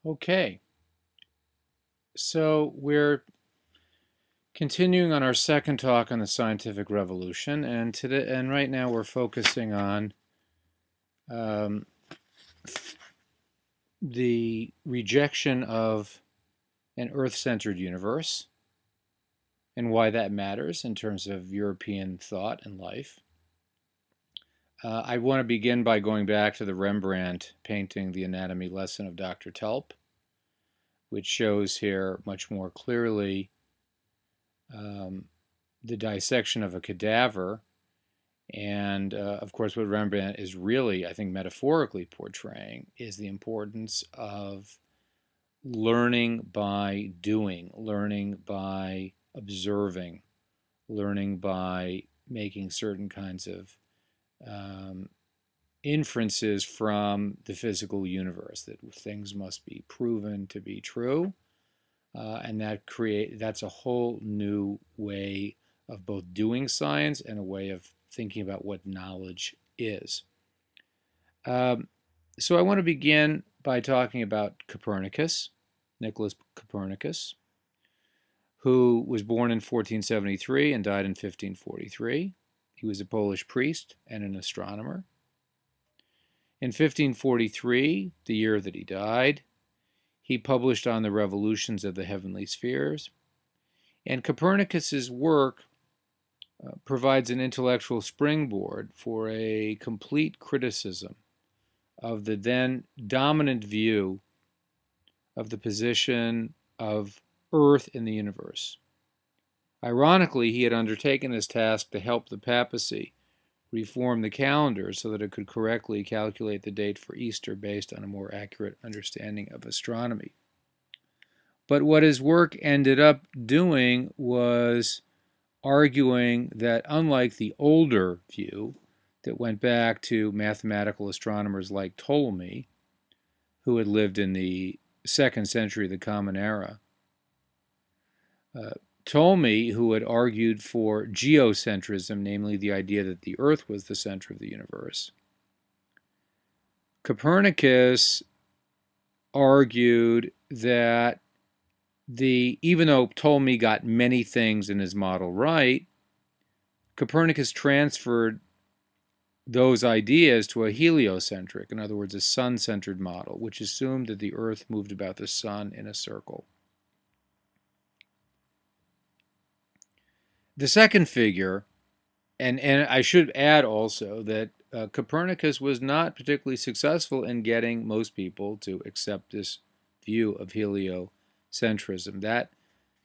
Okay, so we're continuing on our second talk on the scientific revolution, and right now we're focusing on um, the rejection of an Earth-centered universe and why that matters in terms of European thought and life. I want to begin by going back to the Rembrandt painting, The Anatomy Lesson of Dr. Tulp, which shows here much more clearly um, the dissection of a cadaver. And of course, what Rembrandt is really, I think, metaphorically portraying is the importance of learning by doing, learning by observing, learning by making certain kinds of um, inferences from the physical universe, that things must be proven to be true. And that's a whole new way of both doing science and a way of thinking about what knowledge is. Um, so I want to begin by talking about Copernicus, Nicholas Copernicus, who was born in 1473 and died in 1543. He was a Polish priest and an astronomer. In 1543, the year that he died, he published on the revolutions of the heavenly spheres. And Copernicus's work provides an intellectual springboard for a complete criticism of the then dominant view of the position of Earth in the universe. Ironically, he had undertaken this task to help the papacy reform the calendar so that it could correctly calculate the date for Easter based on a more accurate understanding of astronomy. But what his work ended up doing was arguing that unlike the older view that went back to mathematical astronomers like Ptolemy, who had lived in the 2nd century of the Common Era, Ptolemy, who had argued for geocentrism, namely the idea that the Earth was the center of the universe, Copernicus argued that even though Ptolemy got many things in his model right, Copernicus transferred those ideas to a heliocentric, in other words, a sun-centered model, which assumed that the Earth moved about the sun in a circle. The second figure, and I should add also that Copernicus was not particularly successful in getting most people to accept this view of heliocentrism. That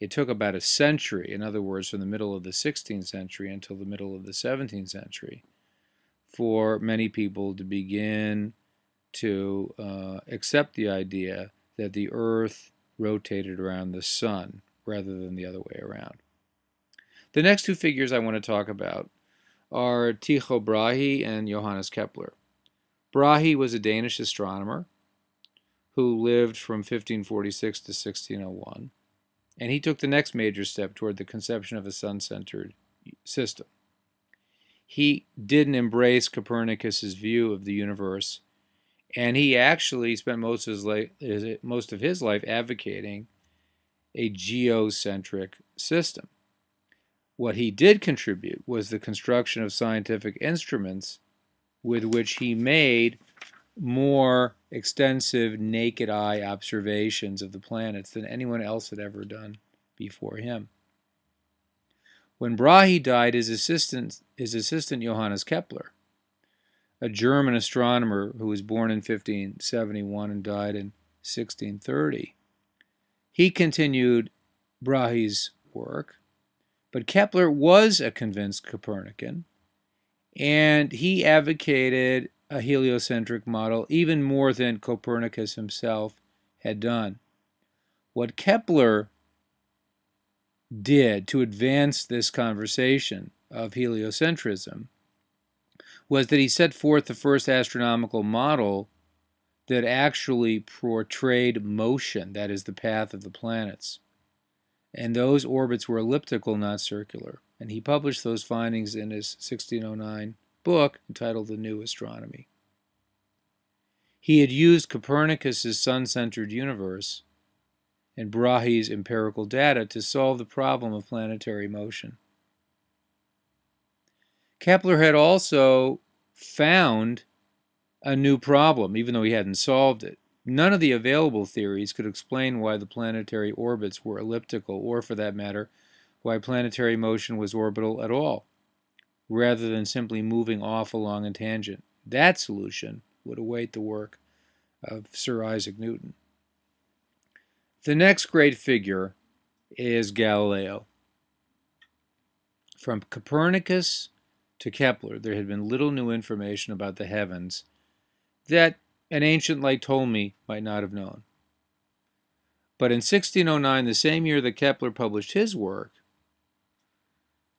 it took about a century, in other words, from the middle of the 16th century until the middle of the 17th century, for many people to begin to accept the idea that the Earth rotated around the sun rather than the other way around. The next two figures I want to talk about are Tycho Brahe and Johannes Kepler. Brahe was a Danish astronomer who lived from 1546 to 1601, and he took the next major step toward the conception of a sun-centered system. He didn't embrace Copernicus's view of the universe, and he actually spent most of his life advocating a geocentric system. What he did contribute was the construction of scientific instruments with which he made more extensive naked eye observations of the planets than anyone else had ever done before him. When Brahe died, his assistant Johannes Kepler, a German astronomer who was born in 1571 and died in 1630, he continued Brahe's work. But Kepler was a convinced Copernican, and he advocated a heliocentric model even more than Copernicus himself had done. What Kepler did to advance this conversation of heliocentrism was that he set forth the first astronomical model that actually portrayed motion, that is, the path of the planets. And those orbits were elliptical, not circular. And he published those findings in his 1609 book entitled The New Astronomy. He had used Copernicus's sun-centered universe and Brahe's empirical data to solve the problem of planetary motion. Kepler had also found a new problem, even though he hadn't solved it. None of the available theories could explain why the planetary orbits were elliptical, or for that matter, why planetary motion was orbital at all, rather than simply moving off along a tangent. That solution would await the work of Sir Isaac Newton. The next great figure is Galileo. From Copernicus to Kepler, there had been little new information about the heavens that an ancient like Ptolemy might not have known. But in 1609, the same year that Kepler published his work,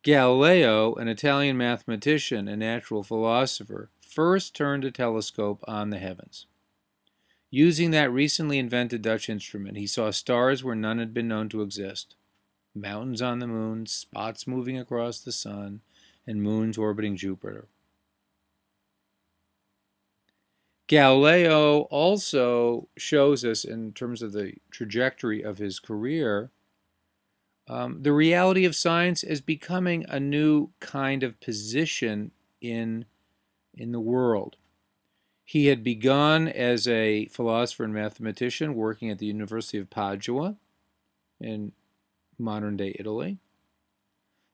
Galileo, an Italian mathematician and natural philosopher, first turned a telescope on the heavens. Using that recently invented Dutch instrument, he saw stars where none had been known to exist, mountains on the moon, spots moving across the sun, and moons orbiting Jupiter. Galileo also shows us, in terms of the trajectory of his career, the reality of science as becoming a new kind of position in the world. He had begun as a philosopher and mathematician working at the University of Padua in modern-day Italy.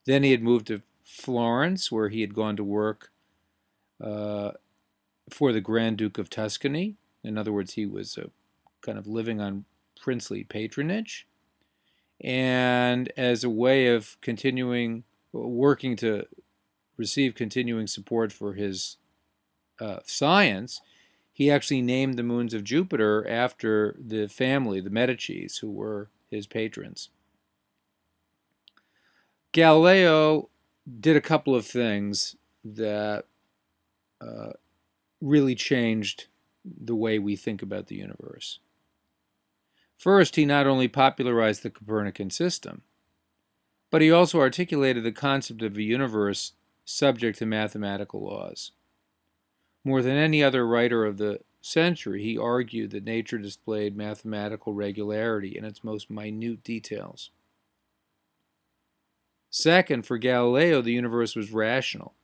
Then he had moved to Florence, where he had gone to work for the Grand Duke of Tuscany. In other words, he was kind of living on princely patronage. And as a way of working to receive continuing support for his science, he actually named the moons of Jupiter after the family, the Medicis, who were his patrons. Galileo did a couple of things that really changed the way we think about the universe. First, he not only popularized the Copernican system, but he also articulated the concept of a universe subject to mathematical laws. More than any other writer of the century, he argued that nature displayed mathematical regularity in its most minute details. Second, for Galileo, the universe was rational,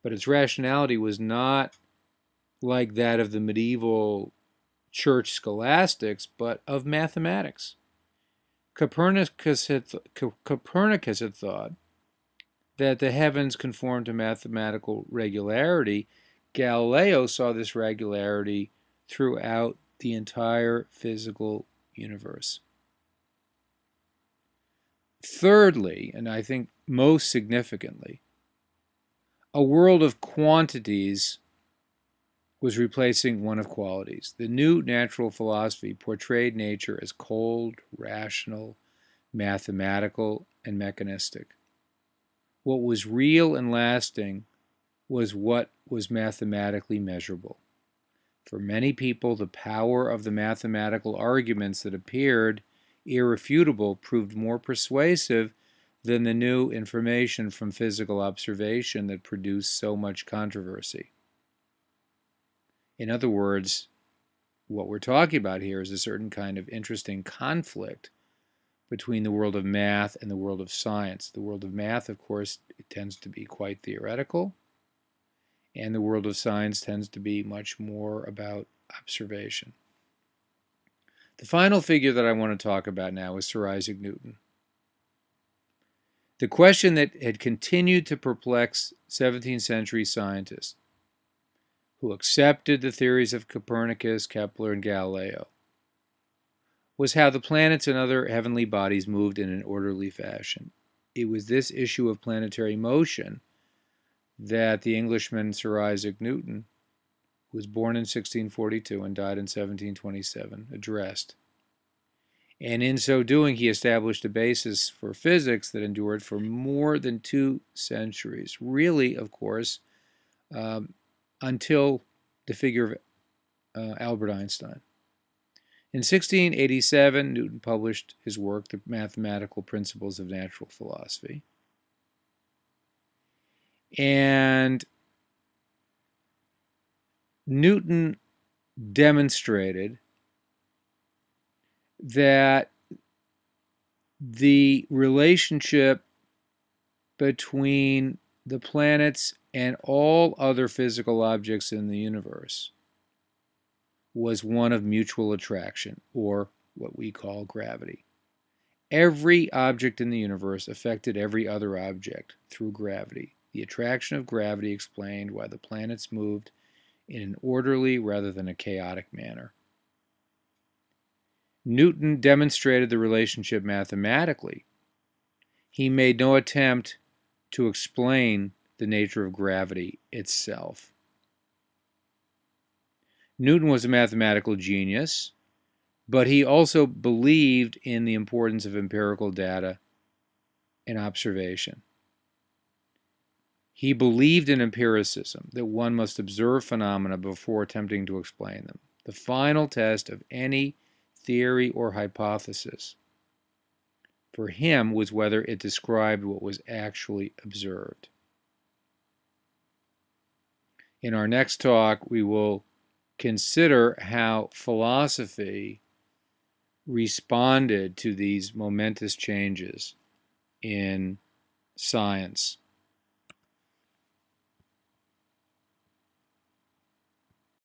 but its rationality was not like that of the medieval church scholastics, but of mathematics. Copernicus had thought that the heavens conformed to mathematical regularity. Galileo saw this regularity throughout the entire physical universe. Thirdly, and I think most significantly, a world of quantities was replacing one of qualities. The new natural philosophy portrayed nature as cold, rational, mathematical, and mechanistic. What was real and lasting was what was mathematically measurable. For many people, the power of the mathematical arguments that appeared irrefutable proved more persuasive than the new information from physical observation that produced so much controversy. In other words, what we're talking about here is a certain kind of interesting conflict between the world of math and the world of science. The world of math, of course, it tends to be quite theoretical, and the world of science tends to be much more about observation. The final figure that I want to talk about now is Sir Isaac Newton. The question that had continued to perplex 17th century scientists who accepted the theories of Copernicus, Kepler, and Galileo was how the planets and other heavenly bodies moved in an orderly fashion. It was this issue of planetary motion that the Englishman Sir Isaac Newton, who was born in 1642 and died in 1727, addressed. And in so doing, he established a basis for physics that endured for more than 2 centuries. Really, of course, until the figure of Albert Einstein. In 1687, Newton published his work, The Mathematical Principles of Natural Philosophy. And Newton demonstrated that the relationship between the planets and all other physical objects in the universe was one of mutual attraction, or what we call gravity. Every object in the universe affected every other object through gravity. The attraction of gravity explained why the planets moved in an orderly rather than a chaotic manner. Newton demonstrated the relationship mathematically. He made no attempt to explain the nature of gravity itself. Newton was a mathematical genius, but he also believed in the importance of empirical data and observation. He believed in empiricism, that one must observe phenomena before attempting to explain them. The final test of any theory or hypothesis for him was whether it described what was actually observed. In our next talk, we will consider how philosophy responded to these momentous changes in science.